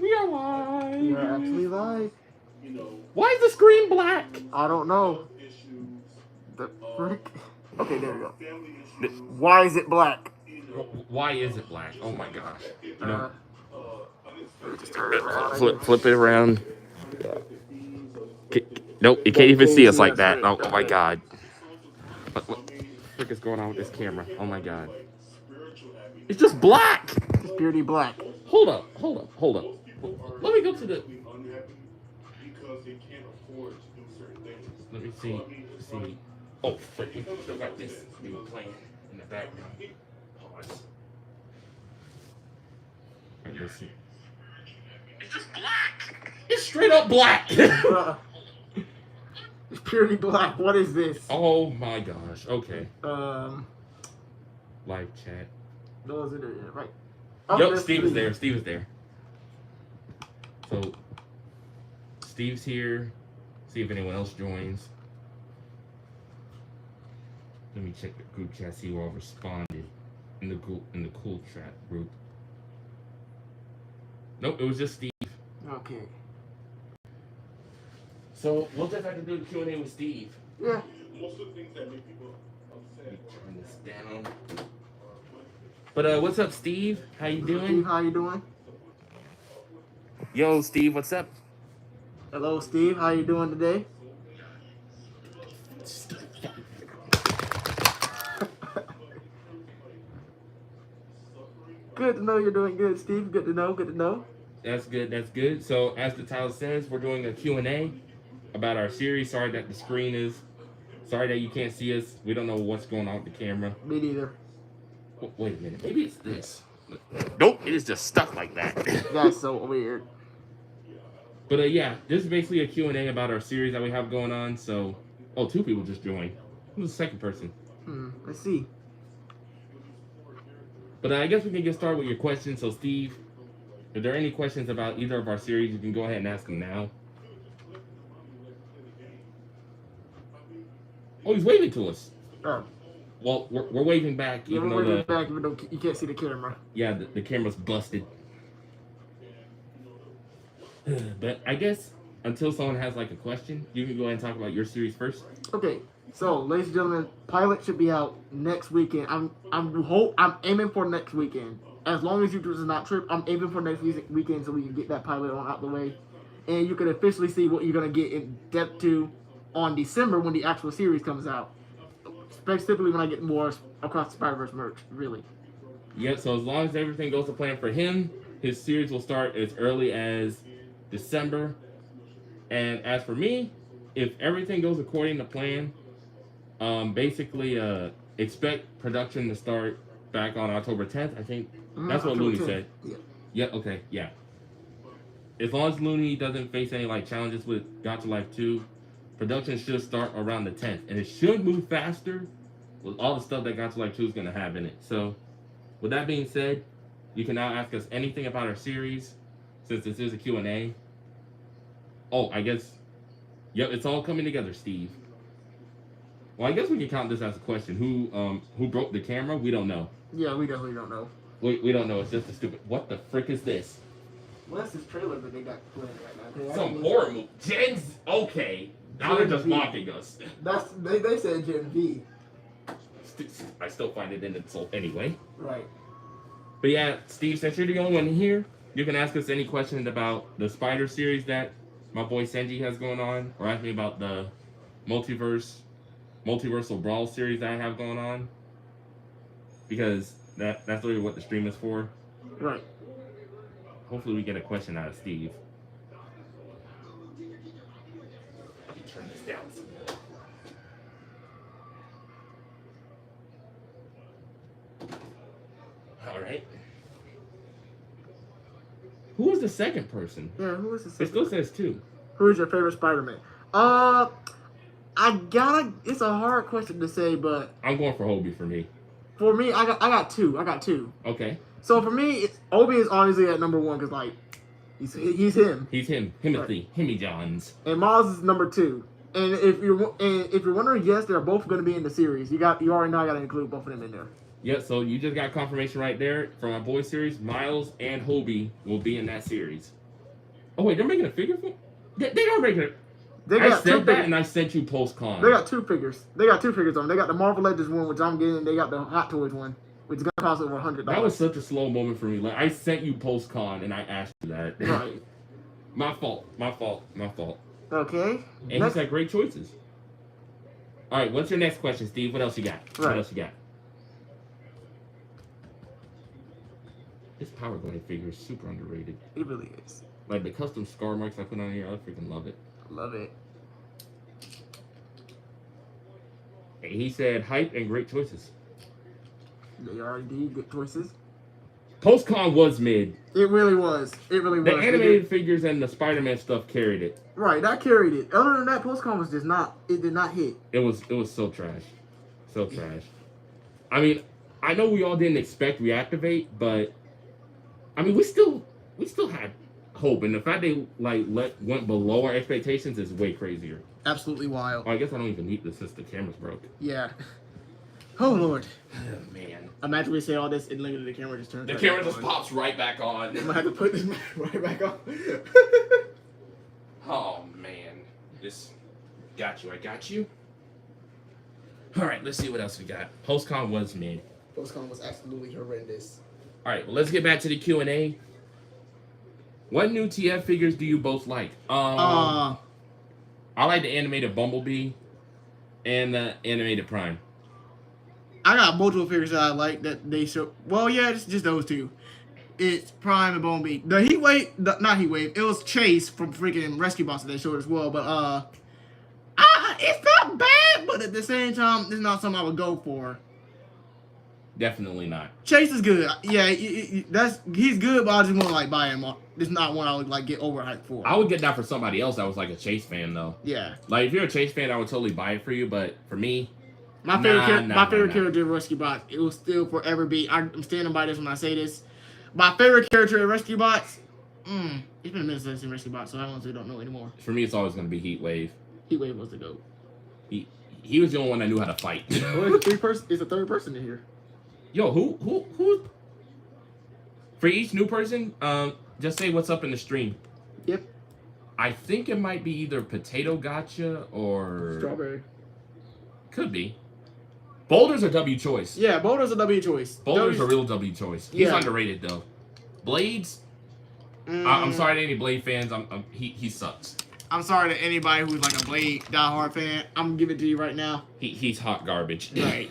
We are live. We are actually live. Why is the screen black? I don't know. The frick? Okay, there we go. Why is it black? Why is it black? Oh my gosh. You know, Just turn it around. flip it around. Nope, you can't even see us like that. Oh my god. What the frick is going on with this camera? Oh my god. It's just black. It's purely black. Hold up. Let me go to the. Let me see. Oh, frick. We still got this playing in the background. Pause. Alright, let's see. It's just black. It's straight up black. It's purely black. What is this? Oh my gosh. Okay. Live chat. Those are there, right? Yep, Steve is there. So, Steve's here. See if anyone else joins. Let me check the group chat. See who all responded in the cool chat group. Nope, it was just Steve. Okay. So we'll just have to do the Q&A with Steve. Yeah. Most of the things that make people upset. Turn this down. But what's up, Steve? How you doing? Steve, how you doing? Yo, Steve, what's up? Hello, Steve. How you doing today? Good to know you're doing good, Steve. Good to know. That's good. So, as the title says, we're doing a Q&A about our series. Sorry that the screen is... Sorry that you can't see us. We don't know what's going on with the camera. Me neither. Wait a minute. Maybe it's this. Nope, it is just stuck like that. That's so weird. But, yeah, this is basically a Q&A about our series that we have going on. So, oh, 2 people just joined. Who's the second person? Let's see. But I guess we can get started with your questions. So, Steve, if there are any questions about either of our series, you can go ahead and ask them now. Oh, he's waving to us. Oh. Well, we're waving back, Yeah, even we're though waving back, even though you can't see the camera. Yeah, the camera's busted. But I guess until someone has like a question, you can go ahead and talk about your series first. Okay. So, ladies and gentlemen, pilot should be out next weekend. I'm aiming for next weekend. As long as YouTube does not trip, I'm aiming for next weekend so we can get that pilot on out the way, and you can officially see what you're gonna get in depth to on December when the actual series comes out. Specifically when I get more Across the Spider-Verse merch, really. Yep. So as long as everything goes to plan for him, his series will start as early as December. And as for me, if everything goes according to plan. Basically, expect production to start back on October 10th. I think that's what Looney said. Yeah. Okay. Yeah. As long as Looney doesn't face any like challenges with Got to Life 2, production should start around the 10th, and it should move faster with all the stuff that Got to Life 2 is going to have in it. So, with that being said, you can now ask us anything about our series, since this is a Q&A. Oh, I guess. Yep, it's all coming together, Steve. Well, I guess we can count this as a question. Who broke the camera? We don't know. Yeah, we definitely don't know. We don't know. It's just a stupid... What the frick is this? Well, that's this trailer that they got playing right now. Some horror movie. Jen's... Okay. Now they're just mocking us. They said Gen V. I still find it an insult anyway. Right. But yeah, Steve, since you're the only one here, you can ask us any questions about the Spider series that my boy Senji has going on, or ask me about the Multiversal Brawl series that I have going on, because that's really what the stream is for. Right. Hopefully we get a question out of Steve. Let me turn this down some more. All right. Who was the second person? Yeah, who was the second? It still says 2. Who is your favorite Spider-Man? It's a hard question to say, but I'm going for Hobie for me. For me, I got two. Okay. So for me, Obi is obviously at number 1 because like he's him. He's him. Himothy. Right. Himmy Johns. And Miles is number 2. And if you're wondering, yes, they're both going to be in the series. You already know I got to include both of them in there. Yeah, so you just got confirmation right there from my boy series. Miles and Hobie will be in that series. Oh wait, they're making a figure for? They are making it. They I got said that and I sent you post-con. They got two figures. They got two figures on. They got the Marvel Legends one, which I'm getting. They got the Hot Toys one, which is gonna cost over $100. That was such a slow moment for me. Like I sent you post-con and I asked you that. Right. My fault. Okay. And he's had great choices. All right, what's your next question, Steve? What else you got? Right. What else you got? This Power Glide figure is super underrated. It really is. Like the custom scar marks I put on here, I freaking love it. Love it. And he said hype and great choices. They are indeed good choices. Post-con was mid. It really was. It really The was. animated figures and the Spider-Man stuff carried it. Right, that carried it. Other than that, Postcon was just not. It did not hit. It was so trash. So trash. I mean, I know we all didn't expect Reactivate, but I mean we still had hope, and the fact they went below our expectations is way crazier. Absolutely wild. Oh, I guess I don't even need this since the camera's broke. Yeah. Oh Lord. Oh, man. Imagine we say all this and literally the camera just turns. The right camera back just on. pops right back on. I'm gonna have to put this right back on. Oh man. This got you. I got you. Alright, let's see what else we got. Postcon was mid. Postcon was absolutely horrendous. Alright, well let's get back to the Q&A. What new TF figures do you both like? I like the animated Bumblebee and the animated Prime. I got multiple figures that I like that they show. Well, yeah, it's just those two. It's Prime and Bumblebee. The Heatwave, not Heatwave. It was Chase from freaking Rescue Boss that they showed as well. But it's not bad, but at the same time, it's not something I would go for. Definitely not. Chase is good. Yeah, he's good, but I just want to like buy him. It's not one I would like get overhyped for. I would get that for somebody else that was like a Chase fan though. Yeah. Like if you're a Chase fan, I would totally buy it for you. But for me, my favorite character in Rescue Bots, it will still forever be. I'm standing by this when I say this. My favorite character in Rescue Bots. It's been a minute since I've seen Rescue Bots, so I honestly don't know anymore. For me, it's always going to be Heatwave. Heatwave was the GOAT. He was the only one that knew how to fight. Well, it's a third person in here. Yo, who? For each new person, just say what's up in the stream. Yep. I think it might be either Potato Gotcha or Strawberry. Could be. Boulder's a W choice. Yeah, Boulder's a W choice. Boulder's a real W choice. He's Yeah. underrated though. Blades. I'm sorry to any Blade fans. He sucks. I'm sorry to anybody who's like a Blade diehard fan. I'm gonna give it to you right now. He's hot garbage. Right.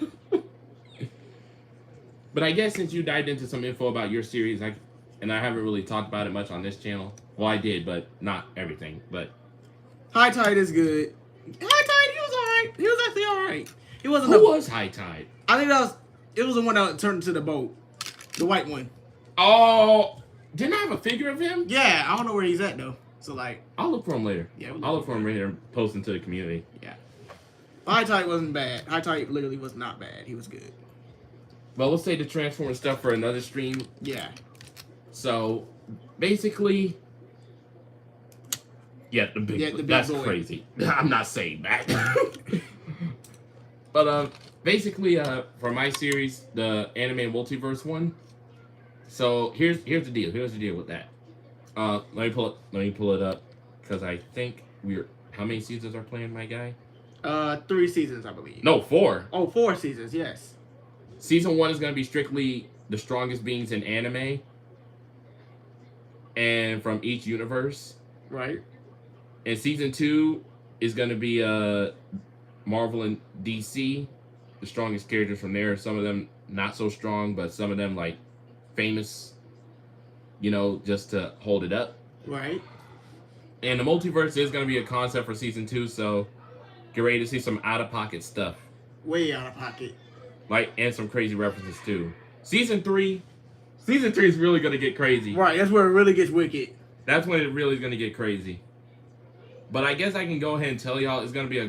But I guess since you dived into some info about your series, and I haven't really talked about it much on this channel. Well, I did, but not everything. But High Tide is good. High Tide, he was alright. He was actually alright. He wasn't. who was High Tide? I think it was the one that turned into the boat, the white one. Oh, didn't I have a figure of him? Yeah, I don't know where he's at though. So like, I'll look for him later. Yeah, I'll look for him later and post him to the community. yeah. High Tide wasn't bad. High Tide literally was not bad. He was good. Well, let's say the Transformer stuff for another stream. Yeah. So, basically, the big that's boy. crazy. I'm not saying that. But basically, for my series, the anime Multiverse one. So here's the deal. Here's the deal with that. Let me pull it up because I think how many seasons are playing, my guy? 3 seasons, I believe. No, 4. Oh, 4 seasons. Yes. Season 1 is going to be strictly the strongest beings in anime and from each universe. Right. And season 2 is going to be Marvel and DC, the strongest characters from there. Some of them not so strong, but some of them like famous, just to hold it up. Right. And the multiverse is going to be a concept for season 2, so get ready to see some out-of-pocket stuff. Way out of pocket. And some crazy references too. Season 3 is really going to get crazy. Right, that's where it really gets wicked. That's when it really is going to get crazy. But I guess I can go ahead and tell y'all it's going to be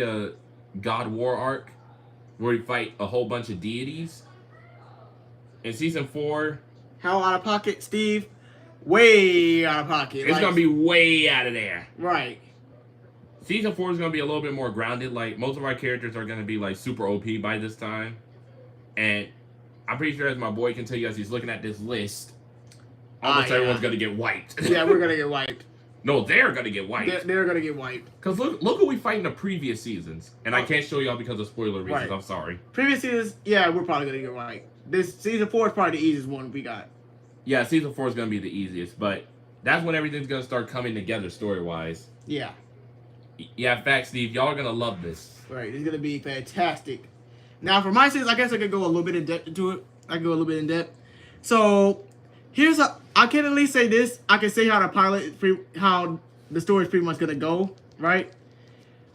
a God War arc where we fight a whole bunch of deities. In season 4, How out of pocket, Steve? Way out of pocket. it's going to be way out of there. Right. Season 4 is going to be a little bit more grounded. Like, most of our characters are going to be, like, super OP by this time. And I'm pretty sure, as my boy can tell you as he's looking at this list, Almost yeah. everyone's gonna get wiped. Yeah, we're gonna get wiped. No, they're gonna get wiped. They're gonna get wiped. Cause look who we fight in the previous seasons, and I can't show y'all because of spoiler reasons. Right. I'm sorry. Previous seasons, yeah, we're probably gonna get wiped. This season 4 is probably the easiest one we got. Yeah, season 4 is gonna be the easiest, but that's when everything's gonna start coming together story wise. Yeah. Yeah, in fact, Steve, y'all are gonna love this. Right, it's gonna be fantastic. Now, for my series, I guess I could go a little bit in depth into it. I can go a little bit in depth. So, I can at least say this. I can say how how the story is pretty much gonna go, right?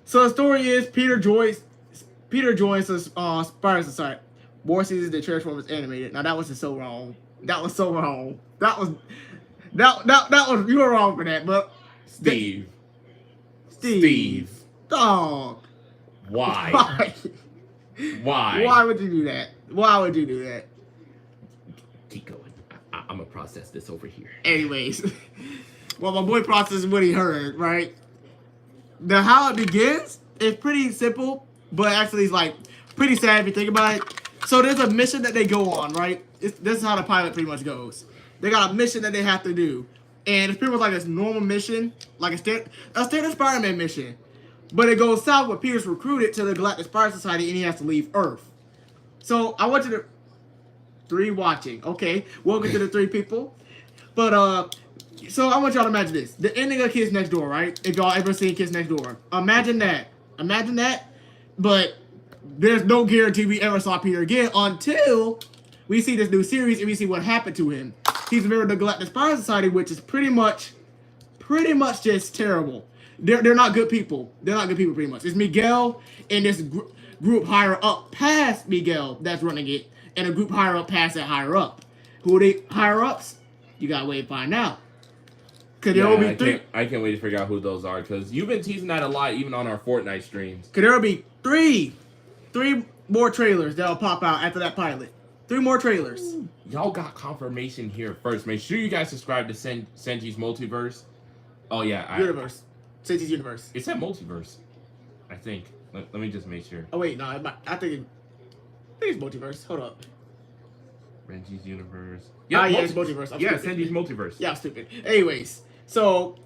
So the story is Peter joins the Spider Society. More seasons the Transformers animated. Now that was just so wrong. That was so wrong. That was you were wrong for that, but Steve. Dog. Why? Why? Why would you do that? Why would you do that? Keep going. I'm gonna process this over here. Anyways, well, my boy processed what he heard, right? How it begins is pretty simple, but actually it's like pretty sad if you think about it. So there's a mission that they go on, right? This is how the pilot pretty much goes. They got a mission that they have to do, and it's pretty much like this normal mission, like a standard Spider-Man mission. But it goes south when Peter's recruited to the Galactic Spider Society and he has to leave Earth. So I want you to... 3 watching. Okay. Welcome to the 3 people. But, so I want y'all to imagine this. The ending of Kids Next Door, right? If y'all ever seen Kids Next Door. Imagine that. Imagine that. But there's no guarantee we ever saw Peter again until we see this new series and we see what happened to him. He's a member of the Galactic Spider Society, which is pretty much just terrible. They're not good people. They're not good people, pretty much. It's Miguel and this group higher up past Miguel that's running it, and a group higher up past that higher up. Who are they higher ups? You gotta wait and find out. Cause there will be 3. I can't wait to figure out who those are, because you've been teasing that a lot, even on our Fortnite streams. Cause there will be 3 more trailers that'll pop out after that pilot. 3 more trailers. Y'all got confirmation here first. Make sure you guys subscribe to Senji's Multiverse. Oh yeah, Universe. Senji's Universe. It said Multiverse, I think. Let me just make sure. Oh wait, no, I think it's Multiverse. Hold up. Senji's Universe. Yeah, it's Multiverse. Yeah, Senji's Multiverse. Yeah, I'm stupid. Anyways, so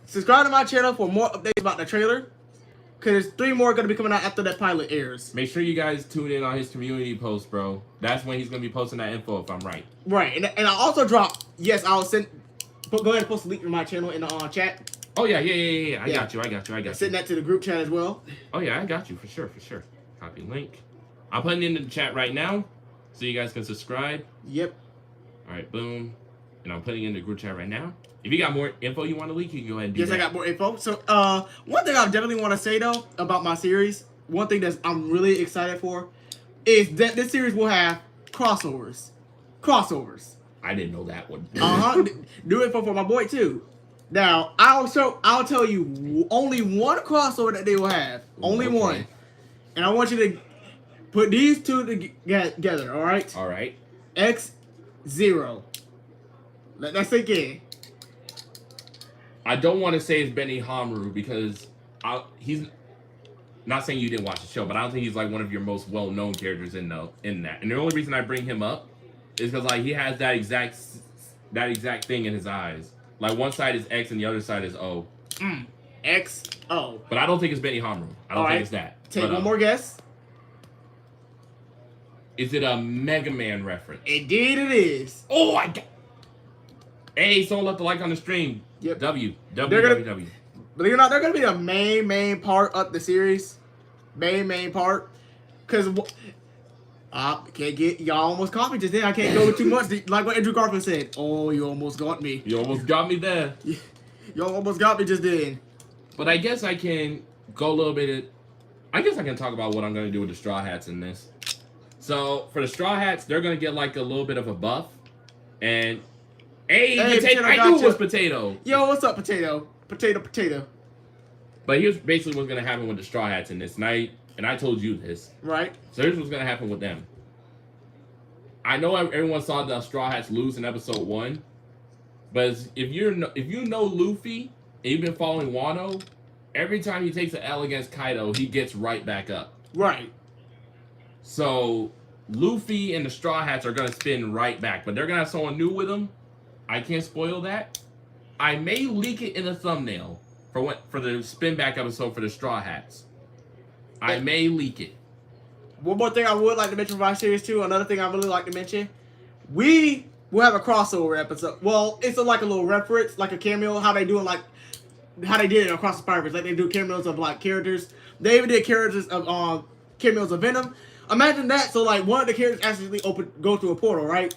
subscribe to my channel for more updates about the trailer. Cause 3 more gonna be coming out after that pilot airs. Make sure you guys tune in on his community post, bro. That's when he's gonna be posting that info, if I'm right. Right, and I also drop. Yes, I'll send. Go ahead and post a link to my channel in the chat. Oh yeah. I got you. Send that to the group chat as well. Oh yeah, I got you for sure. Copy link. I'm putting it in the chat right now, so you guys can subscribe. Yep. All right, boom. And I'm putting it in the group chat right now. If you got more info you want to leak, you can go ahead and do that. Yes, I got more info. So, one thing I definitely want to say though about my series, one thing that I'm really excited for, is that this series will have crossovers. I didn't know that one. New info for my boy too. Now, I'll tell you only one crossover that they will have. Only one. And I want you to put these 2 together, all right? All right. X0. Let that sink in. I don't want to say it's Benny Hamru because he's not saying you didn't watch the show, but I don't think he's like one of your most well-known characters in that. And the only reason I bring him up is because like he has that exact thing in his eyes. Like one side is X and the other side is O. X-O. But I don't think it's Benny Hamru. I don't think it's that. Take one more guess. Is it a Mega Man reference? Indeed it is. Oh, I got. Hey, someone left a like on the stream. Yep. W. Believe it or not, they're gonna be the main part of the series. Main part. Cause can't get y'all almost caught me just then. I can't go too much. Like what Andrew Garfield said. Oh, you almost got me. You almost got me there. You almost got me just then. But I guess I can go a little bit. I guess I can talk about what I'm gonna do with the Straw Hats in this. So for the Straw Hats, they're gonna get like a little bit of a buff. And Potato, I knew it was Potato. Yo, what's up, Potato? Potato. But here's basically what's gonna happen with the Straw Hats in this night. And I told you this. Right. So here's what's gonna happen with them. I know everyone saw the Straw Hats lose in episode 1, but if you know Luffy and you've been following Wano, every time he takes an L against Kaido, he gets right back up. Right. So Luffy and the Straw Hats are gonna spin right back, but they're gonna have someone new with them. I can't spoil that. I may leak it in a thumbnail for the spin back episode for the Straw Hats. I may leak it. One more thing I would like to mention for my series too. Another thing I really like to mention, we will have a crossover episode. Well, it's like a little reference, like a cameo. How they do it, like how they did it across the Spider-Verse. Like they do cameos of like characters. They even did characters of cameos of Venom. Imagine that. So like one of the characters actually go through a portal, right?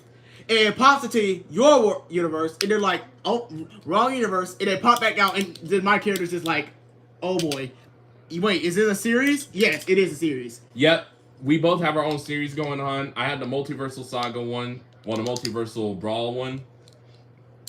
And pops into your universe, and they're like, oh, wrong universe, and they pop back out, and then my character's just like, oh boy. Wait, is it a series? Yes, it is a series. Yep. We both have our own series going on. I had the Multiversal Saga one, the Multiversal Brawl one.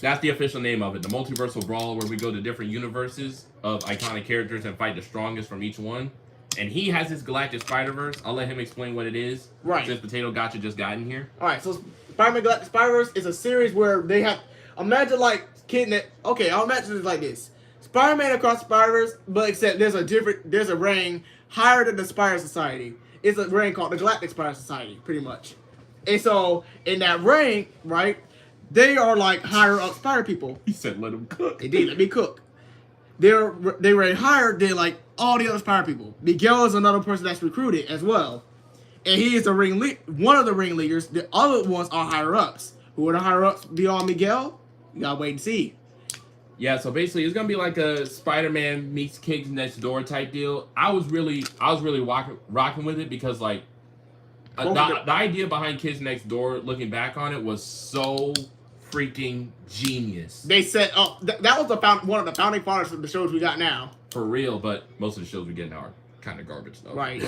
That's the official name of it, the Multiversal Brawl, where we go to different universes of iconic characters and fight the strongest from each one. And he has his Galactic Spider-Verse. I'll let him explain what it is. Right. Since Potato Gotcha just got in here. Alright, so Spider-Man Galactic Spider-Verse is a series where they have... Imagine like... Okay, I'll imagine it like this. Spider-Man across the Spider-Verse, but except there's a rank higher than the Spider Society. It's a rank called the Galactic Spider Society, pretty much. And so, in that rank, right, they are like higher up Spider people. He said let him cook. They did, let me cook. They were higher than like all the other Spider people. Miguel is another person that's recruited as well. And he is one of the ringleaders. The other ones are higher ups. Who are the higher ups beyond Miguel? You gotta wait and see. Yeah, so basically it's gonna be like a Spider-Man meets Kids Next Door type deal. I was really rocking with it because like the idea behind Kids Next Door, looking back on it, was so freaking genius. They said, oh, that was one of the founding fathers of the shows we got now. For real, but most of the shows we get now are kind of garbage though. Right.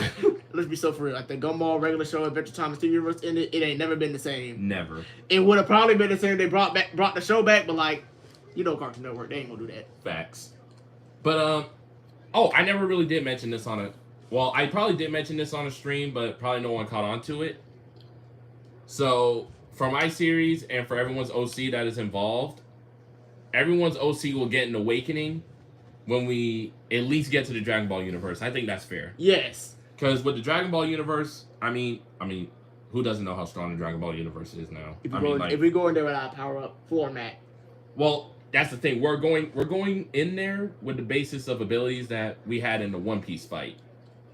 Let's be so for real. Like the Gumball regular show, Adventure Time, and Steven Universe ended, it ain't never been the same. Never. It would have probably been the same. They brought the show back, but like, you know, Cartoon Network, they ain't gonna do that. Facts. But oh, I never really did mention this on a. Well, I probably did mention this on a stream, but probably no one caught on to it. So for my series and for everyone's OC that is involved, everyone's OC will get an awakening when we at least get to the Dragon Ball universe. I think that's fair. Yes. Because with the Dragon Ball universe, I mean, who doesn't know how strong the Dragon Ball universe is now? If we go in there with our power up format. Well, that's the thing. We're going in there with the basis of abilities that we had in the One Piece fight.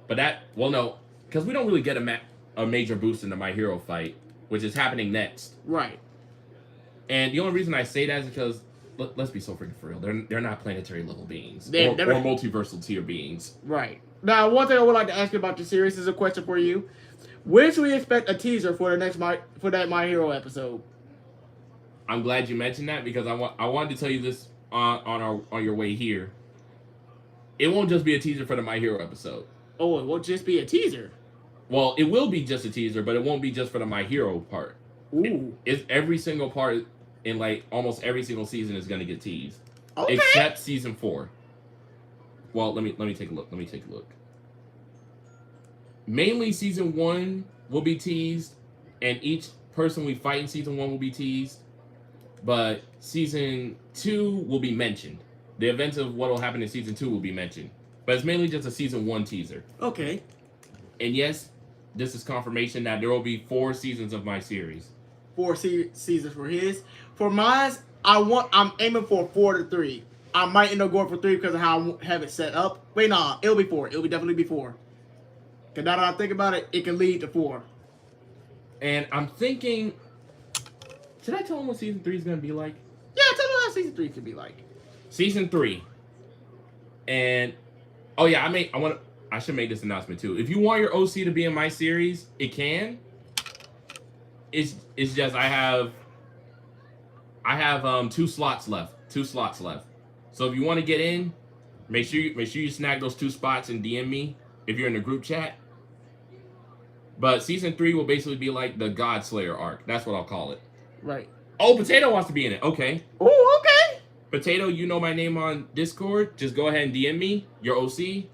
But no, because we don't really get a major boost in the My Hero fight, which is happening next. Right. And the only reason I say that is because let's be so freaking for real. They're not planetary level beings or multiversal tier beings. Right. Now, one thing I would like to ask you about the series is a question for you. When should we expect a teaser for that My Hero episode? I'm glad you mentioned that because I wanted to tell you this on your way here. It won't just be a teaser for the My Hero episode. Oh, it won't just be a teaser. Well, it will be just a teaser, but it won't be just for the My Hero part. Ooh. It's every single part in like almost every single season is going to get teased. Okay. Except season 4. Well, let me take a look. Mainly season 1 will be teased, and each person we fight in season 1 will be teased. But season 2 will be mentioned. The events of what will happen in season 2 will be mentioned. But it's mainly just a season 1 teaser. Okay. And yes, this is confirmation that there will be 4 seasons of my series. 4 seasons for his. For mine, I'm aiming for 4 to 3. I might end up going for 3 because of how I have it set up. Wait, nah, it'll be 4. It'll definitely be 4. Because now that I think about it, it can lead to 4. And I'm thinking, should I tell them what season 3 is going to be like? Yeah, tell them how season 3 could be like. Season 3. And, oh yeah, I should make this announcement too. If you want your OC to be in my series, it can. It's just I have 2 slots left. 2 slots left. So if you want to get in, make sure you snag those 2 spots and DM me if you're in the group chat. But season 3 will basically be like the God Slayer arc. That's what I'll call it. Right. Oh, Potato wants to be in it. Okay. Oh, okay. Potato, you know my name on Discord. Just go ahead and DM me your OC,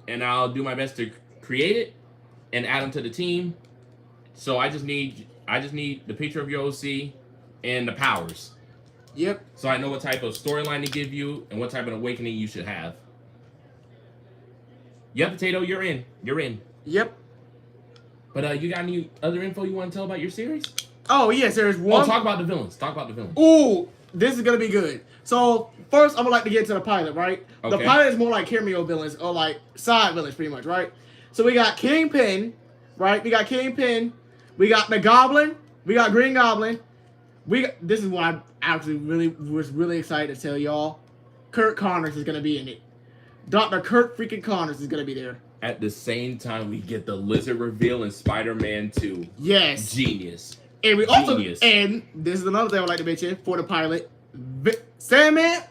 and I'll do my best to create it and add them to the team. So I just need the picture of your OC and the powers. Yep. So I know what type of storyline to give you and what type of awakening you should have. Yep, Potato, you're in. You're in. Yep. But you got any other info you want to tell about your series? Oh, yes, there's one. Oh, talk about the villains. Ooh, this is gonna be good. So first, I would like to get to the pilot, right? The Okay. pilot is more like cameo villains or like side villains, pretty much, right? So we got Kingpin, right? We got Kingpin. We got the Goblin. We got Green Goblin. This is what I actually was really excited to tell y'all. Kurt Connors is gonna be in it. Dr. Kurt freaking Connors is gonna be there. At the same time, we get the Lizard reveal in Spider-Man 2. Yes. Genius. And we also, Genius. and this is another thing I would like to mention for the pilot. Sandman,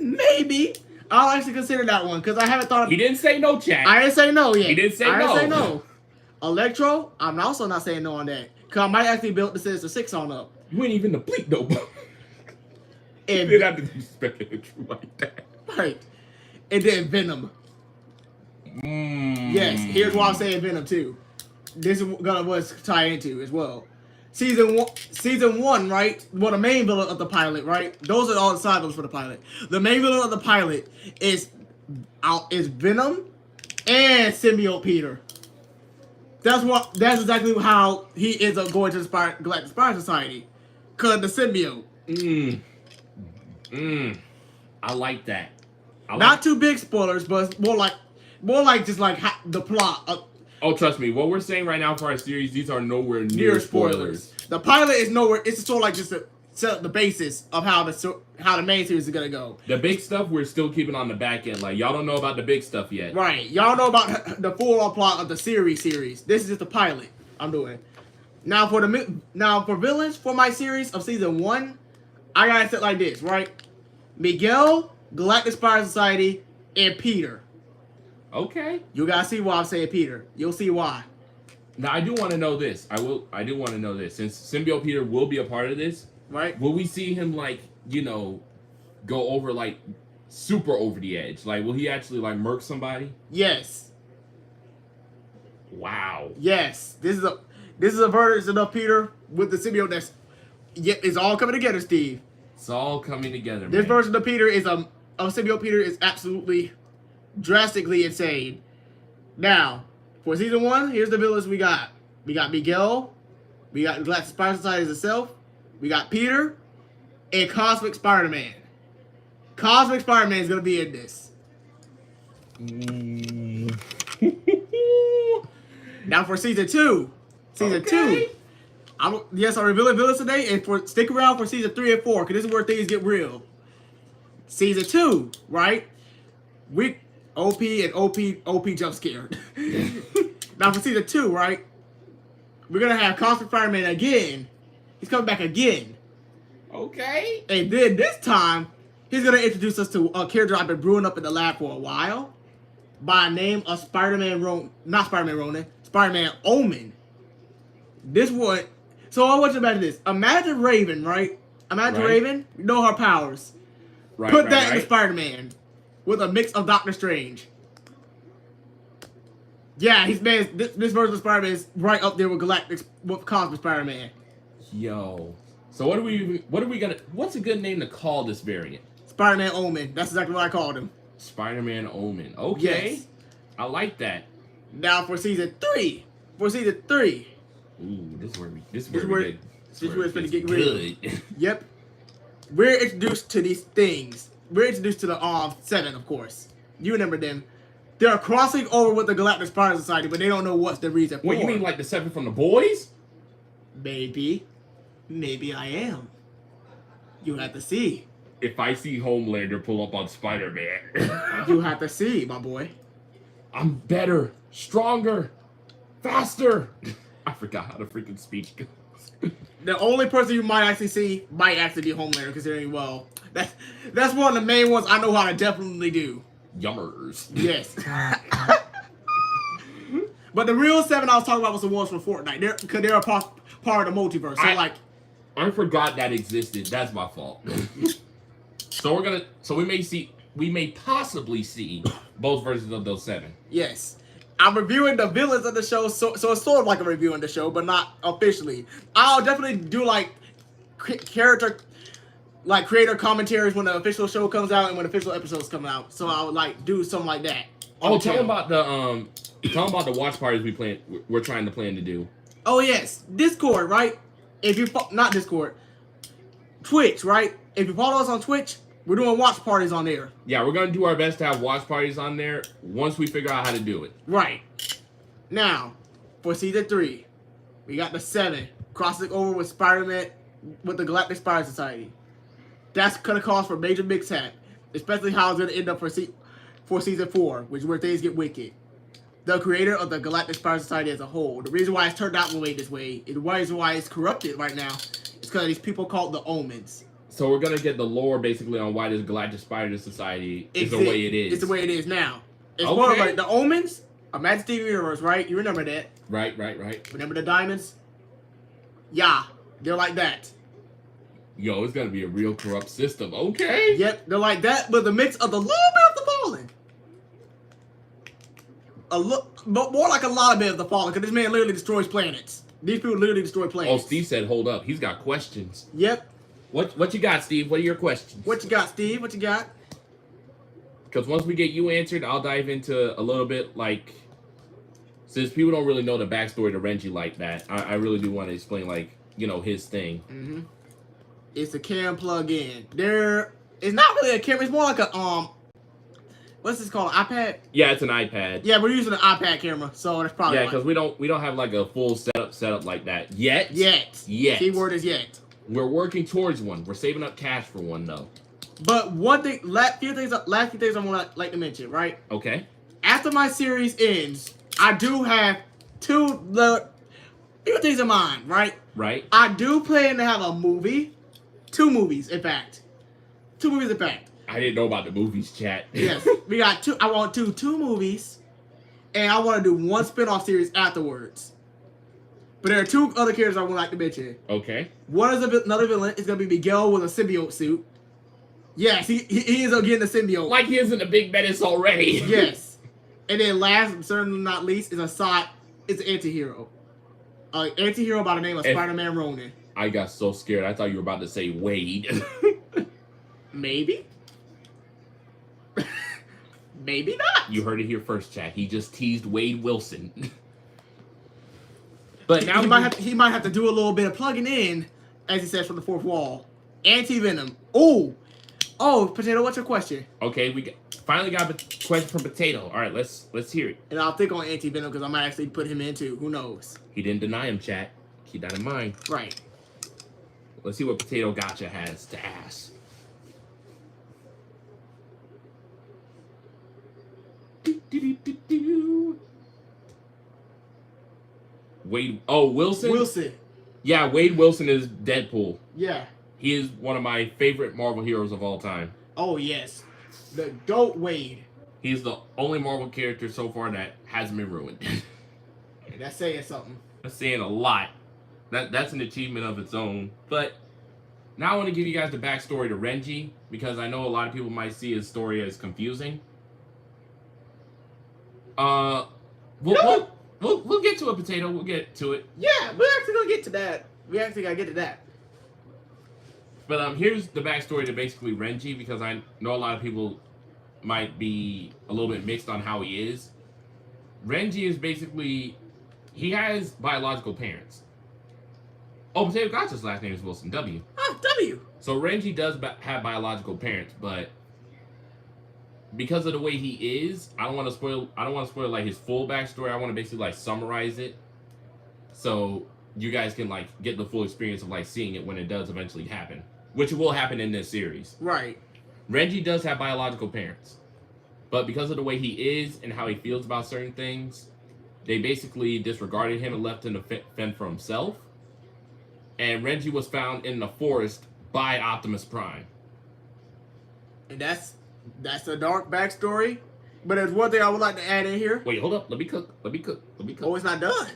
maybe. I'll actually consider that one because I haven't thought of. He didn't say no, chat. I didn't say no yet. He didn't say I no. didn't say no. Electro, I'm also not saying no on that because I might actually build the Sinister Six on up. You ain't even the bleak though. You And didn't have to be speculative like that. right, and then Venom. Yes, here's why I'm saying Venom too. This is gonna was tie into as well. Season one, right? Well, the main villain of the pilot, right? Those are all the side villains for the pilot. The main villain of the pilot is Venom and Symbiote Peter. That's exactly how he is going to the Galactic Spy Society, cause the symbiote. I like that. Not too big spoilers, but more like just like the plot. Oh, trust me. What we're saying right now for our series, these are nowhere near spoilers. The pilot is nowhere. It's sort of like just to set up the basis of how the main series is gonna go. The big stuff we're still keeping on the back end. Like y'all don't know about the big stuff yet. Right. Y'all know about the full-on plot of the series. This is just the pilot I'm doing. Now for villains for my series of season 1, I gotta set like this, right? Miguel, Galactic Spy Society, and Peter. Okay. You gotta see why I'm saying Peter. You'll see why. Now I do want to know this. I do want to know this. Since Symbiote Peter will be a part of this, Right? will we see him go over super over the edge? Like, will he actually murk somebody? Yes. Wow. Yes. This is a version of Peter with the symbiote it's all coming together, Steve. It's all coming together. This man. version of Peter of symbiote Peter is absolutely drastically insane. Now, for season 1, here's the villains we got. We got Miguel. We got the Galactic Spy Society itself. We got Peter. And Cosmic Spider-Man. Cosmic Spider-Man is going to be in this. Now for season 2. Season 2. I'm revealing villains today. And stick around for season 3 and 4. Because this is where things get real. Season 2, right? OP jump scared. Now for season 2, right? We're gonna have Cosmic Spider-Man again. He's coming back again. Okay. And then this time, he's gonna introduce us to a character I've been brewing up in the lab for a while, by the name of Spider-Man Omen. This one. So I want you to imagine this. Imagine Raven, right? Imagine Right. Raven. You know her powers. Right. Put right, that right. in Spider-Man with a mix of Doctor Strange. Yeah, this version of Spider-Man is right up there with Cosmic Spider-Man. Yo. So what's a good name to call this variant? Spider-Man Omen. That's exactly what I called him. Spider-Man Omen. Okay. Yes. I like that. Now for season 3. Ooh, this is where it's gonna get real. Yep. We're introduced to these things. We're introduced to the 7, of course. You remember them. They're crossing over with the Galactic Spy Society, but they don't know what's the reason for. What, you mean like the 7 from the boys? Maybe I am. You have to see. If I see Homelander pull up on Spider-Man, You have to see, my boy. I'm better, stronger, faster. I forgot how the freaking speech goes. The only person you might actually see might actually be Homelander, considering, well, that's one of the main ones I know how to definitely do. Yummers. Yes. But the real 7 I was talking about was the ones from Fortnite. Because they're a part of the multiverse. So, I forgot that existed. That's my fault. So we may possibly see both versions of those 7. yes. I'm reviewing the villains of the show, so it's sort of like a review on the show, but not officially. I'll definitely do creator commentaries when the official show comes out and when the official episodes come out. So I would do something like that. Oh, tell them about the watch parties we're trying to plan to do. Oh yes, Discord, right? If you not Discord, Twitch, right? If you follow us on Twitch, we're doing watch parties on there. Yeah, we're gonna do our best to have watch parties on there once we figure out how to do it. Right. Now, for season 3, we got the 7 crossing over with Spider-Man with the Galactic Spider Society. That's gonna cause for major mishap, especially how it's gonna end up for season 4, which is where things get wicked. The creator of the Galactic Spider Society as a whole, the reason why it's turned out this way, and the reason why it's corrupted right now, is because these people called the Omens. So we're gonna get the lore basically on why this Galactic Spider Society is the way it is. It's the way it is now. It's Okay. more of like the Omens are Magic Steven Universe, right? You remember that? Right. Remember the diamonds? Yeah, they're like that. Yo, it's gonna be a real corrupt system. Okay. Yep, they're like that, but the mix of the little bit of the fallen. But more like a lot of bit of the fallen, because this man literally destroys planets. These people literally destroy Oh, planets. Steve said, hold up. He's got questions. Yep. What you got, Steve? What are your questions? What you got, Steve? What you got? Because once we get you answered, I'll dive into a little bit, like, since people don't really know the backstory to Renji like that, I really do want to explain, like, you know, his thing. Mm-hmm. It's a cam plug-in. It's not really a camera. It's more like a what's this called? An iPad? Yeah, it's an iPad. Yeah, we're using an iPad camera, so that's probably Yeah, why. because we don't have like a full setup like that yet. Yet. Keyword is yet. We're working towards one. We're saving up cash for one though. But one thing, last few things I want to like to mention, right? Okay. After my series ends, I do have few things in mind, right? Right. I do plan to have a movie, 2 movies, in fact. 2 movies, in fact. I didn't know about the movies, chat. Yes, we got 2. I want to do 2 movies, and I want to do 1 spin-off series afterwards. But there are 2 other characters I would like to mention. Okay. One is another villain. It's gonna be Miguel with a symbiote suit. Yes, he ends up getting the symbiote. Like he isn't a big menace already. Yes. And then last, but certainly not least, is it's an anti-hero. An anti-hero by the name of Spider-Man Ronin. I got so scared. I thought you were about to say Wade. Maybe. Maybe not. You heard it here first, chat. He just teased Wade Wilson. But now he might have to do a little bit of plugging in, as he says, from the 4th wall. Anti-venom. Oh, Potato, what's your question? Okay, we finally got a question from Potato. All right, let's hear it. And I'll think on anti-venom because I might actually put him in too. Who knows? He didn't deny him, chat. Keep that in mind. Right. Let's see what Potato Gotcha has to ask. Wade. Oh, Wilson? Wilson. Yeah, Wade Wilson is Deadpool. Yeah. He is one of my favorite Marvel heroes of all time. Oh, yes. The GOAT Wade. He's the only Marvel character so far that hasn't been ruined. That's saying something. That's saying a lot. That's an achievement of its own. But now I want to give you guys the backstory to Renji, because I know a lot of people might see his story as confusing. We'll get to it, Potato. We'll get to it. Yeah, we're actually gonna get to that. We actually gotta get to that. But here's the backstory to basically Renji, because I know a lot of people might be a little bit mixed on how he is. Renji is basically, he has biological parents. Oh, Potato Gotcha's last name is Wilson, W. Oh, W. So Renji does have biological parents, but because of the way he is, I don't want to spoil like his full backstory. I want to basically like summarize it, so you guys can like get the full experience of like seeing it when it does eventually happen, which will happen in this series. Right. Renji does have biological parents, but because of the way he is and how he feels about certain things, they basically disregarded him and left him to fend for himself. And Renji was found in the forest by Optimus Prime. And that's a dark backstory. But there's one thing I would like to add in here. Wait, hold up. Let me cook. Oh, it's not done.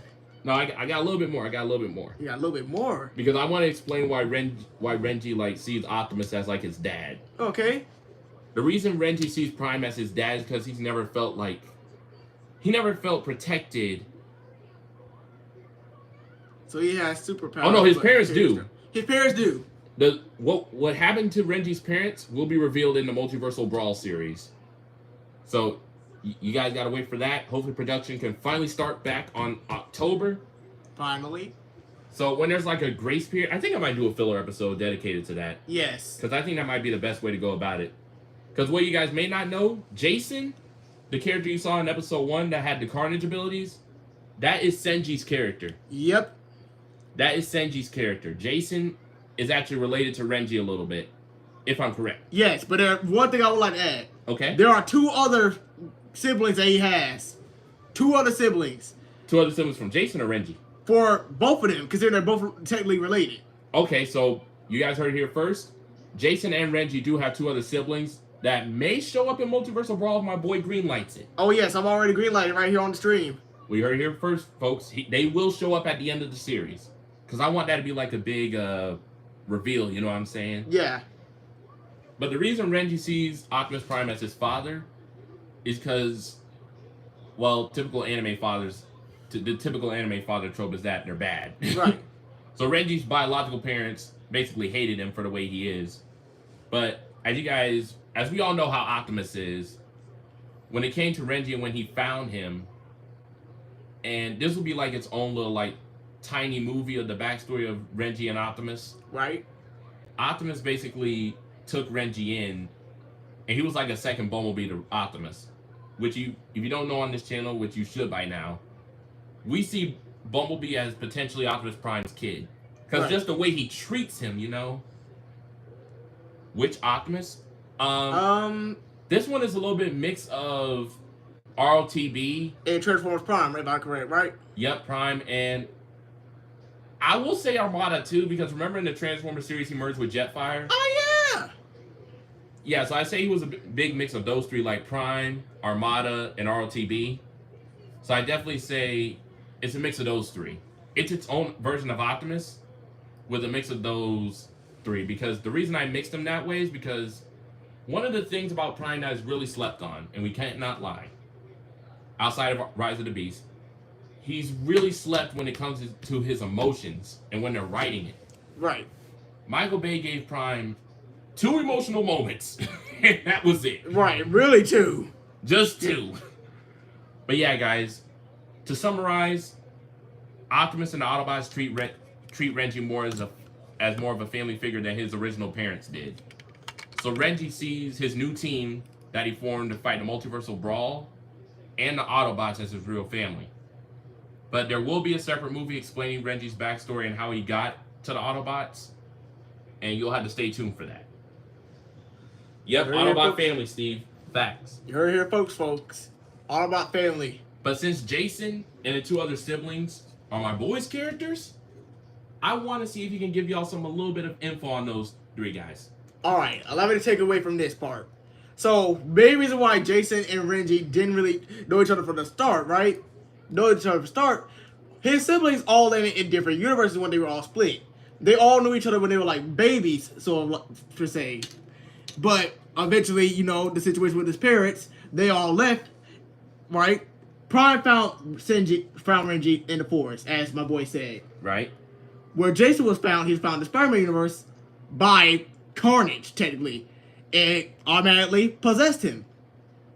No, I got a little bit more. You got a little bit more. Because I want to explain why Renji like sees Optimus as like his dad. Okay. The reason Renji sees Prime as his dad is because he never felt protected. So he has superpowers. Oh no, his parents do. His parents do. What happened to Renji's parents will be revealed in the Multiversal Brawl series. So you guys gotta wait for that. Hopefully production can finally start back on October. Finally. So when there's like a grace period, I think I might do a filler episode dedicated to that. Yes. Because I think that might be the best way to go about it. Because what you guys may not know, Jason, the character you saw in episode 1 that had the Carnage abilities, that is Senji's character. Yep. That is Senji's character. Jason is actually related to Renji a little bit, if I'm correct. Yes, but one thing I would like to add. Okay. There are 2 other siblings that he has. 2 other siblings. 2 other siblings from Jason or Renji? For both of them, considering they're both technically related. Okay, so you guys heard it here first. Jason and Renji do have 2 other siblings that may show up in Multiversal Brawl if my boy greenlights it. Oh yes, I'm already greenlighting right here on the stream. We heard it here first, folks. They will show up at the end of the series. Because I want that to be like a big reveal, you know what I'm saying? Yeah. But the reason Renji sees Optimus Prime as his father is because, well, the typical anime father trope is that they're bad. Right. So Renji's biological parents basically hated him for the way he is. But as we all know how Optimus is, when it came to Renji and when he found him, and this will be like its own little like tiny movie of the backstory of Renji and Optimus. Right. Optimus basically took Renji in, and he was like a second Bumblebee to Optimus. Which if you don't know on this channel, which you should by now, we see Bumblebee as potentially Optimus Prime's kid. Because right. just the way he treats him, you know. Which Optimus? This one is a little bit mix of ROTB. And Transformers Prime, if I'm correct, right? Yep, Prime. And I will say Armada too, because remember in the Transformers series he merged with Jetfire? Oh, yeah! Yeah, so I say he was a big mix of those 3, like Prime, Armada, and ROTB. So I definitely say it's a mix of those 3. It's its own version of Optimus with a mix of those 3. Because the reason I mixed them that way is because one of the things about Prime that is really slept on, and we can't not lie, outside of Rise of the Beast, he's really slept when it comes to his emotions and when they're writing it. Right. Michael Bay gave Prime 2 emotional moments, and that was it. Right, really 2. Just 2. But yeah, guys, to summarize, Optimus and the Autobots treat Renji more as more of a family figure than his original parents did. So Renji sees his new team that he formed to fight the Multiversal Brawl and the Autobots as his real family. But there will be a separate movie explaining Renji's backstory and how he got to the Autobots, and you'll have to stay tuned for that. Yep, Autobot family, Steve. Facts. You heard it here, folks. Autobot family. But since Jason and the 2 other siblings are my boys' characters, I want to see if he can give y'all a little bit of info on those 3 guys. Alright, allow me to take away from this part. So, main reason why Jason and Renji didn't really know each other from the start, right? Know each other from the start. His siblings all landed in different universes when they were all split. They all knew each other when they were like babies, so per se. But eventually, you know, the situation with his parents, they all left, right? Prime found Renji in the forest, as my boy said. Right. Where Jason was found, he was found in the Spider-Man universe by Carnage, technically. And automatically possessed him.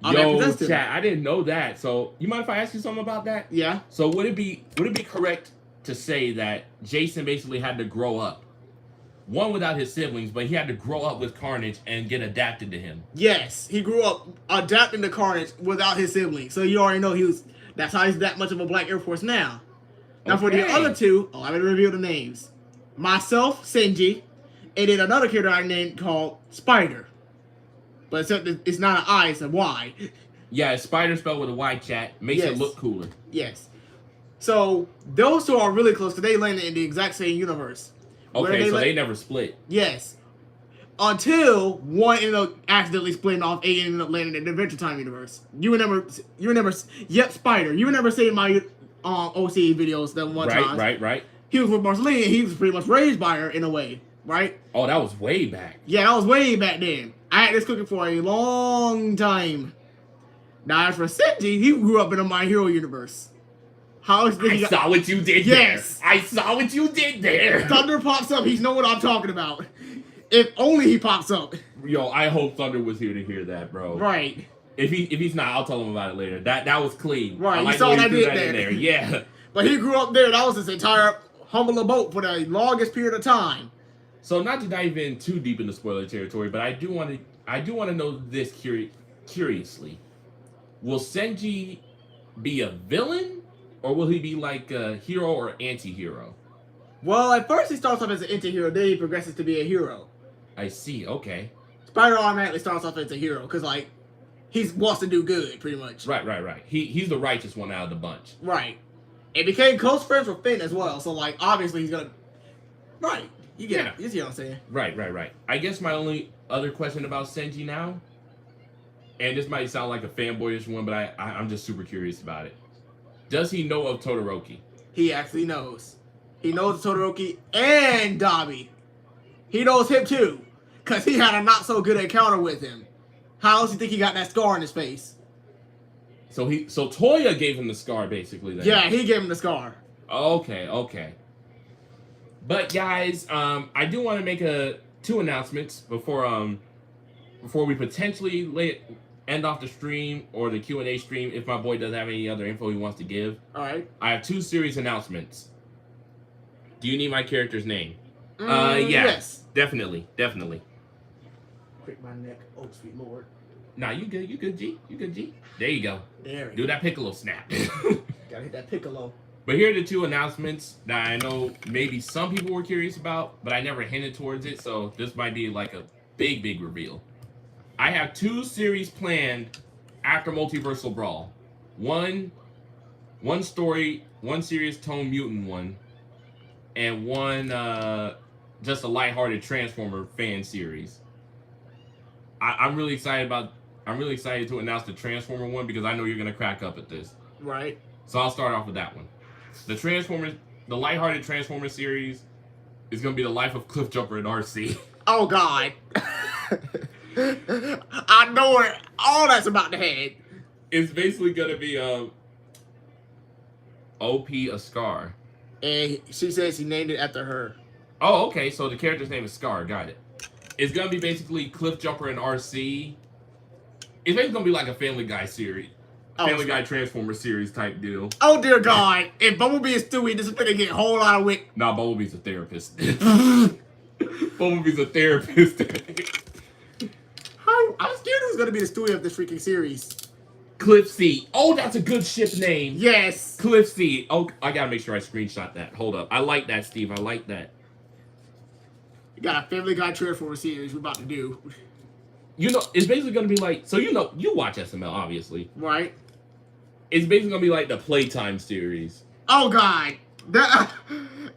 Yo, chat, I didn't know that. So, you mind if I ask you something about that? Yeah. So, would it be correct to say that Jason basically had to grow up? One, without his siblings, but he had to grow up with Carnage and get adapted to him. Yes, he grew up adapting to Carnage without his siblings. So you already know that's how he's that much of a Black Air Force now. Now for the other 2, I'm going to reveal the names. Myself, Senji, and then another character I named called Spider. But except it's not an I, it's a Y. Yeah, Spider spelled with a Y, chat. Makes it look cooler. Yes. So those 2 are really close because they landed in the exact same universe. Okay, so they never split. Yes. Until one ended up accidentally splitting off, and ended up landing in the Adventure Time universe. You remember, yep, Spider. You remember seeing my OC videos that one time. Right. He was with Marceline, and he was pretty much raised by her in a way, right? Oh, that was way back. Yeah, that was way back then. I had this cooking for a long time. Now, as for Senji, he grew up in a My Hero universe. I saw what you did there. I saw what you did there. Thunder pops up. He's know what I'm talking about. If only he pops up. Yo, I hope Thunder was here to hear that, bro. Right. If he's not, I'll tell him about it later. That was clean. Right. You saw what I did there. Yeah. But he grew up there. That was his entire humble abode for the longest period of time. So not to dive in too deep into spoiler territory, but I do want to know this curiously. Will Senji be a villain, or will he be like a hero or anti-hero? Well, at first he starts off as an anti-hero, then he progresses to be a hero. I see. Okay. Spider automatically starts off as a hero because like he wants to do good, pretty much. Right. He's the righteous one out of the bunch. Right. And became close friends with Finn as well. So like obviously he's gonna. Right. You get it. You see what I'm saying? Right. I guess my only other question about Senji now, and this might sound like a fanboyish one, but I'm just super curious about it. Does he know of Todoroki? He actually knows. He knows Todoroki and Dobby. He knows him too, because he had a not so good encounter with him. How else do you think he got that scar on his face? So Toya gave him the scar, basically. Then. Yeah, he gave him the scar. Okay. But guys, I do want to make two announcements before we potentially end off the stream or the Q&A stream if my boy doesn't have any other info he wants to give. All right. I have two series announcements. Do you need my character's name? Yeah. Yes. Definitely. Prick my neck, oh sweet lord. Nah, you good, G. You good, G. There you go. There. Do that Piccolo snap. Gotta hit that Piccolo. But here are the two announcements that I know maybe some people were curious about, but I never hinted towards it, so this might be like a big reveal. I have two series planned after Multiversal Brawl. One story, one serious tone mutant one, and one just a lighthearted Transformer fan series. I'm really excited to announce the Transformer one because I know you're gonna crack up at this. Right. So I'll start off with that one. The lighthearted Transformer series is gonna be the life of Cliffjumper and RC. Oh God. I know it. All that's about to head. It's basically gonna be OP a Scar. And she says he named it after her. Oh, okay. So the character's name is Scar. Got it. It's gonna be basically Cliffjumper and RC. It's basically gonna be like a Family Guy series. Family Guy Transformer series type deal. Oh dear God! If Bumblebee is Stewie, this is gonna get a whole lot of wick. Nah, Bumblebee's a therapist. Bumblebee's a therapist. I'm scared who's gonna be the Stewie of this freaking series. Cliff C. Oh, that's a good ship name. Yes. Cliff C. Oh, I gotta make sure I screenshot that. Hold up. I like that, Steve. I like that. You got a Family Guy Transformer series we're about to do. You know, it's basically gonna be like, so you know, you watch SML, obviously. Right. It's basically gonna be like the Playtime series. Oh God. That,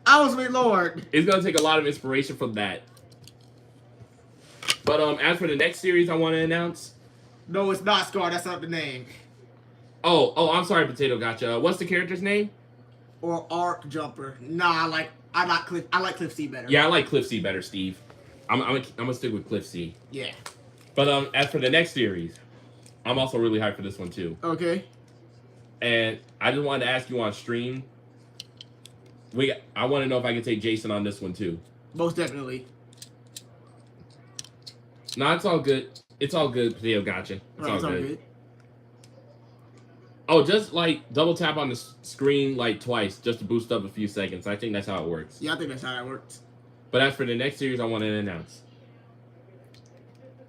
oh sweet Lord. It's gonna take a lot of inspiration from that. But as for the next series I want to announce. No, it's not Scar. That's not the name. Oh, I'm sorry, Potato Gotcha. What's the character's name? Or Arc Jumper. Nah, I like Cliff C better. Yeah, I like Cliff C better, Steve. I'm gonna stick with Cliff C. Yeah. But as for the next series, I'm also really hyped for this one too. Okay. And I just wanted to ask you on stream. I want to know if I can take Jason on this one too. Most definitely. No, it's all good. It's all good, Potato Gotcha. It's all good. Oh, just like double tap on the screen like twice just to boost up a few seconds. I think that's how it works. Yeah, I think that's how that works. But as for the next series, I want to announce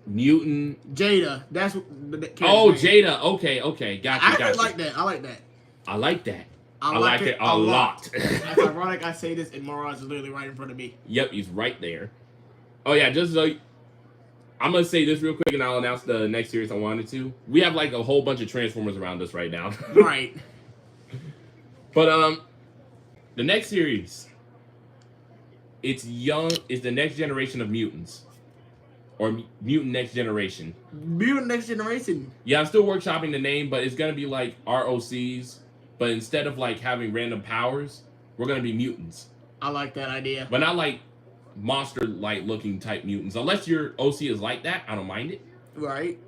Mutant Jada. That's what the Oh, name. Jada. Okay. Gotcha. I like that. I like that. I like that. I like it a lot. That's ironic I say this and Moraz is literally right in front of me. Yep, he's right there. Oh yeah, just so I'm gonna say this real quick and I'll announce the next series I wanted to. We have like a whole bunch of Transformers around us right now. Right. But the next series, it's the next generation of mutants. Or Mutant Next Generation. Mutant Next Generation. Yeah, I'm still workshopping the name, but it's gonna be like ROCs, but instead of like having random powers, we're gonna be mutants. I like that idea. But not like monster-like looking type mutants. Unless your OC is like that, I don't mind it. Right.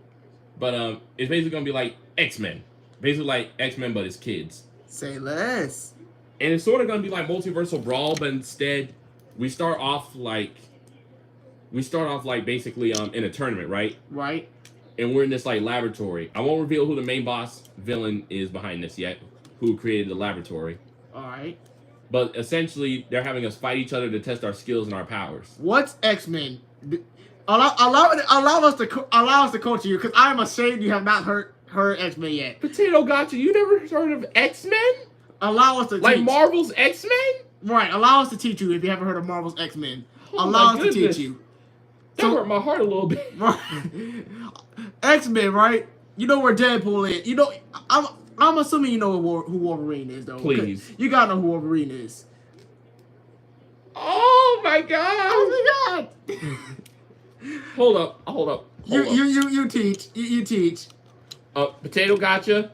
But it's basically gonna be like X-Men. Basically like X-Men, but it's kids. Say less. And it's sort of gonna be like Multiversal Brawl, but instead we start off like basically in a tournament, right? Right. And we're in this like laboratory. I won't reveal who the main boss villain is behind this yet, who created the laboratory. All right. But essentially, they're having us fight each other to test our skills and our powers. What's X-Men? Allow us to coach you, because I am ashamed you have not heard X-Men yet. Potato Gotcha, you never heard of X-Men? Allow us to Like teach. Marvel's X-Men? Right, allow us to teach you if you haven't heard of Marvel's X-Men. Oh Allow my us to teach goodness. you. That hurt my heart a little bit. X-Men, right? You know where Deadpool is. You know, I'm assuming you know who Wolverine is, though. Please. You gotta know who Wolverine is. Oh my god! Oh my god! Hold up. You teach. You teach. Potato Gotcha.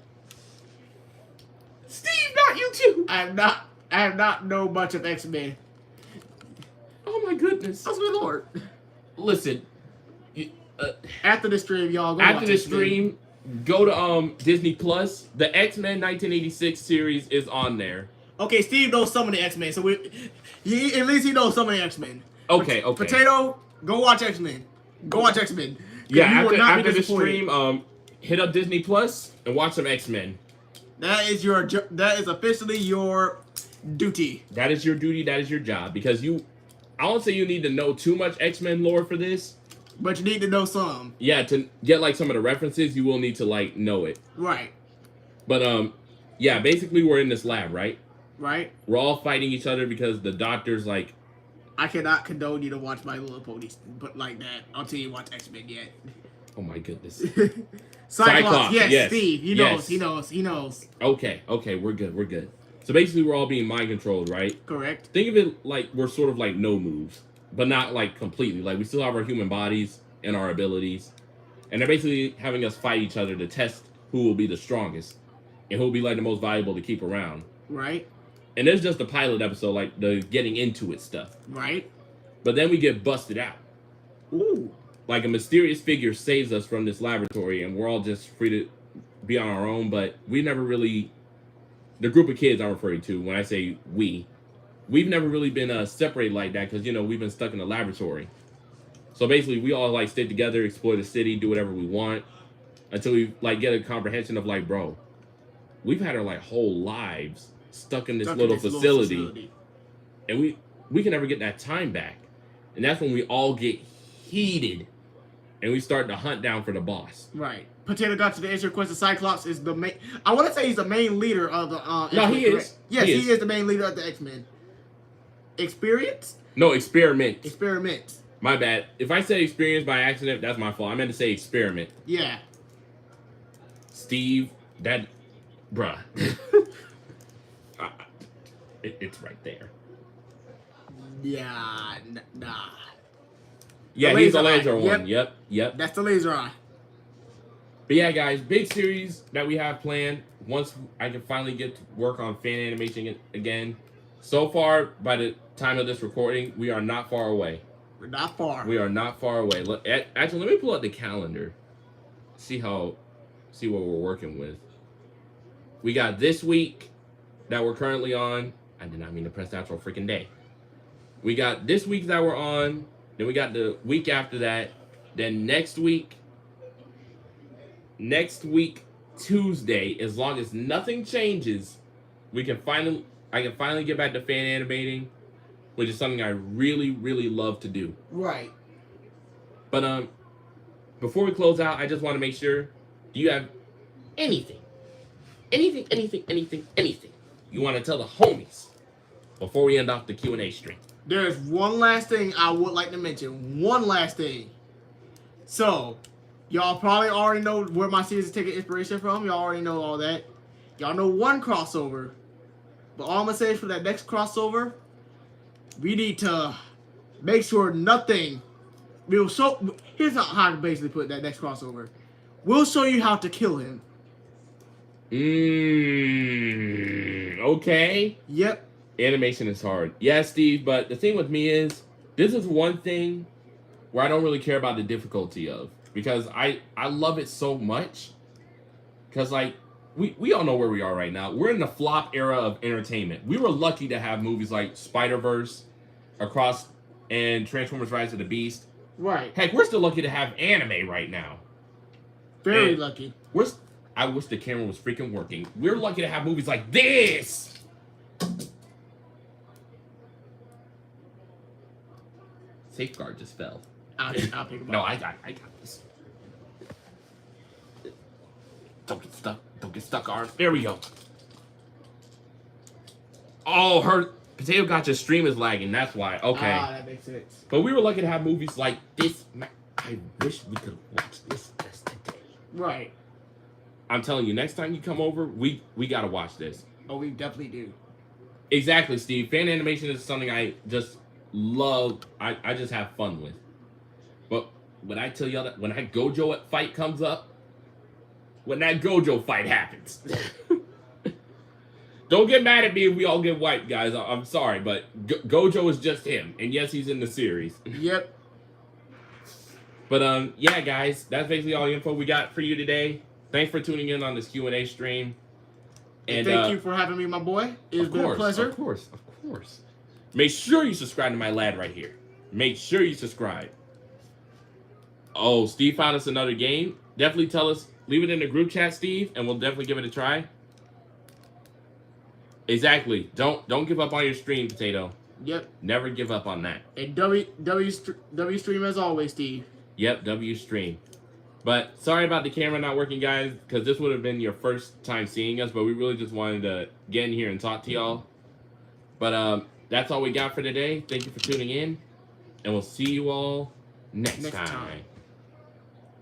Steve, not you too. I have not know much of X-Men. Oh my goodness. That's my lord. Listen. After the stream, y'all. After the stream, go to Disney Plus. The X-Men 1986 series is on there. Okay, Steve knows some of the X-Men, so at least he knows some of the X-Men. Okay. Potato, go watch X-Men. Go watch X-Men. Yeah, after the stream, hit up Disney Plus and watch some X-Men. That is officially your duty. That is your duty. That is your job. Because I won't say you need to know too much X-Men lore for this. But you need to know some. Yeah, to get like some of the references, you will need to like know it. Right. But yeah, basically we're in this lab, right? Right. We're all fighting each other because the doctor's like, I cannot condone you to watch My Little Pony, but like that until you watch X-Men yet. oh my goodness. Cyclops, yes, Steve, he knows. Okay, we're good. So basically we're all being mind controlled, right? Correct. Think of it like we're sort of like no moves, but not like completely. Like we still have our human bodies and our abilities. And they're basically having us fight each other to test who will be the strongest and who will be like the most valuable to keep around. Right. And there's just the pilot episode, like the getting into it stuff. Right. But then we get busted out. Ooh. Like a mysterious figure saves us from this laboratory and we're all just free to be on our own, but we never really, the group of kids I'm referring to when I say we've never really been separated like that because, you know, we've been stuck in the laboratory. So basically we all like stay together, explore the city, do whatever we want until we like get a comprehension of like, bro, we've had our like whole lives stuck in this little facility. And we can never get that time back. And that's when we all get heated and we start to hunt down for the boss. Right. Potato Gotcha, to answer your question, Cyclops is the main, I want to say he's the main leader of the no, he is. Yes, he is the main leader of the X-Men. Experience? No, experiment. Experiment. My bad. If I said experience by accident, that's my fault. I meant to say experiment. Yeah. Steve, that, bruh. It's right there. Yeah, nah. Yeah, he's the laser one. Yep. That's the laser eye. But yeah, guys, big series that we have planned. Once I can finally get to work on fan animation again. So far, by the time of this recording, we are not far away. We're not far. We are not far away. Actually, let me pull up the calendar. See what we're working with. We got this week that we're currently on. I did not mean to press the actual freaking day. We got this week that we're on. Then we got the week after that. Then next week, Tuesday, as long as nothing changes, I can finally get back to fan animating, which is something I really, really love to do. Right. But before we close out, I just want to make sure, do you have anything you want to tell the homies before we end off the Q&A stream? There's one last thing I would like to mention. One last thing. So, y'all probably already know where my series is taking inspiration from. Y'all already know all that. Y'all know one crossover. But all I'm going to say is for that next crossover, we need to make sure nothing... Here's how I basically put that next crossover. We'll show you how to kill him. Okay. Yep. Animation is hard. Yeah, Steve, but the thing with me is, this is one thing where I don't really care about the difficulty of. Because I love it so much. Because, like, we all know where we are right now. We're in the flop era of entertainment. We were lucky to have movies like Spider-Verse, Across, and Transformers Rise of the Beast. Right. Heck, we're still lucky to have anime right now. Very lucky. I wish the camera was freaking working. We're lucky to have movies like this. Safeguard just fell. I'll pick him No, up. I got this. Don't get stuck. Don't get stuck, Arm. There we go. Oh, her Potato Gotcha stream is lagging. That's why. Okay. Ah, that makes sense. But we were lucky to have movies like this. I wish we could watch this today. Right. I'm telling you, next time you come over, we gotta watch this. Oh, we definitely do. Exactly, Steve. Fan animation is something I just love. I just have fun with. But when I tell y'all that when that Gojo fight comes up, when that Gojo fight happens, don't get mad at me if we all get wiped, guys. I'm sorry, but Gojo is just him, and yes, he's in the series. Yep. But yeah, guys, that's basically all the info we got for you today. Thanks for tuning in on this Q&A stream. And thank you for having me, my boy. It's been a pleasure. Of course. Make sure you subscribe to my lad right here. Make sure you subscribe. Oh, Steve found us another game. Definitely tell us. Leave it in the group chat, Steve, and we'll definitely give it a try. Exactly. Don't give up on your stream, Potato. Yep. Never give up on that. And W stream as always, Steve. Yep, W stream. But sorry about the camera not working, guys, because this would have been your first time seeing us, but we really just wanted to get in here and talk to y'all. But that's all we got for today. Thank you for tuning in, and we'll see you all next time.